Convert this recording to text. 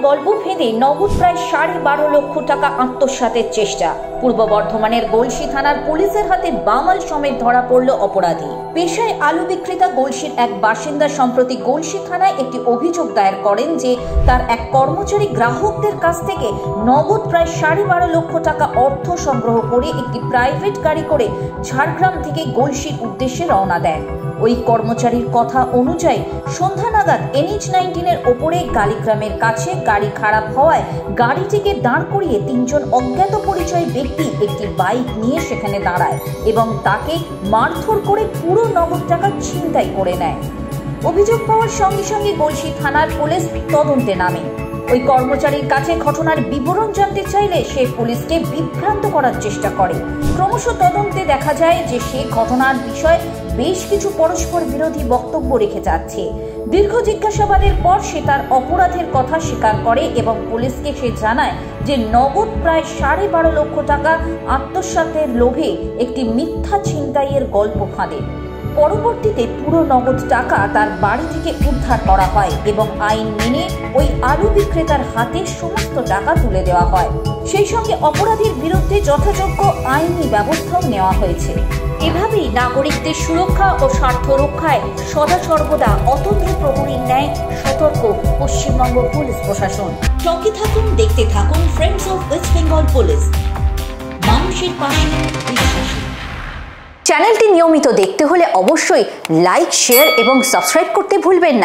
গল্প ফেঁদে নগদ প্রায় 12.5 লক্ষ টাকা আত্মসাতের চেষ্টা। পূর্ব বর্ধমানের গলসি থানার পুলিশের হাতে বামাল সমেত ধরা পড়ল অপরাধী। পেশায় আলু বিক্রেতা গলসির এক বাসিন্দা সম্প্রতি গলসি থানায় একটি অভিযোগ দায়ের করেন যে তার এক কর্মচারী গ্রাহকদের কাছ থেকে নগদ প্রায় 12.5 লক্ষ টাকা অর্থ সংগ্রহ করে একটি প্রাইভেট গাড়ি করে ঝাড়গ্রাম থেকে গলসির উদ্দেশ্যে রওনা দেন। ওই কর্মচারীর কথা অনুযায়ী সন্ধ্যা নাগাদ NH-19 এর ওপরে গালিগ্রামের কাছে গাড়ি খারাপ হওয়ায় গাড়িটিকে দাঁড় করিয়ে 3 জন অজ্ঞাত পরিচয় ব্যক্তি একটি বাইক নিয়ে সেখানে দাঁড়ায় এবং তাকে মারধর করে পুরো নগদ টাকা ছিনতাই করে নেয়। অভিযোগ পাওয়ার সঙ্গে সঙ্গে গলসি থানার পুলিশ তদন্তে নামে। ওই কর্মচারীর কাছে ঘটনার বিবরণ জানতে চাইলে সে পুলিশকে বিভ্রান্ত করার চেষ্টা করে। ক্রমশ তদন্তে দেখা যায় যে সে ঘটনার বিষয়ে বেশ কিছু পরস্পর বিরোধী বক্তব্য রেখে যাচ্ছে। দীর্ঘ জিজ্ঞাসাবাদের পর সে তার অপরাধের কথা স্বীকার করে এবং পুলিশকে সে জানায় যে নগদ প্রায় 12.5 লক্ষ টাকা আত্মসাতের লোভে একটি মিথ্যা ছিনতাইয়ের গল্প ফাঁদে। পরবর্তীতে পুরো নগদ টাকা তার বাড়ি থেকে উদ্ধার করা হয় এবং আইন মেনে ওই আলু বিক্রেতার হাতে সমস্ত টাকা তুলে দেওয়া হয়। সেই সঙ্গে অপরাধীর বিরুদ্ধে যথাযোগ্য আইনি ব্যবস্থাও নেওয়া হয়েছে। এভাবেই নাগরিকদের সুরক্ষা ও স্বার্থ রক্ষায় সদা সর্বদা অতন্ত্র প্রহরীর ন্যায় সতর্ক পশ্চিমবঙ্গ পুলিশ প্রশাসন। সঙ্গে থাকুন, দেখতে থাকুন friends of West Bengal police, মানুষের পাশে বিশ্বাসী। চ্যানেলটি নিয়মিত দেখতে হলে অবশ্যই লাইক, শেয়ার এবং সাবস্ক্রাইব করতে ভুলবেন না।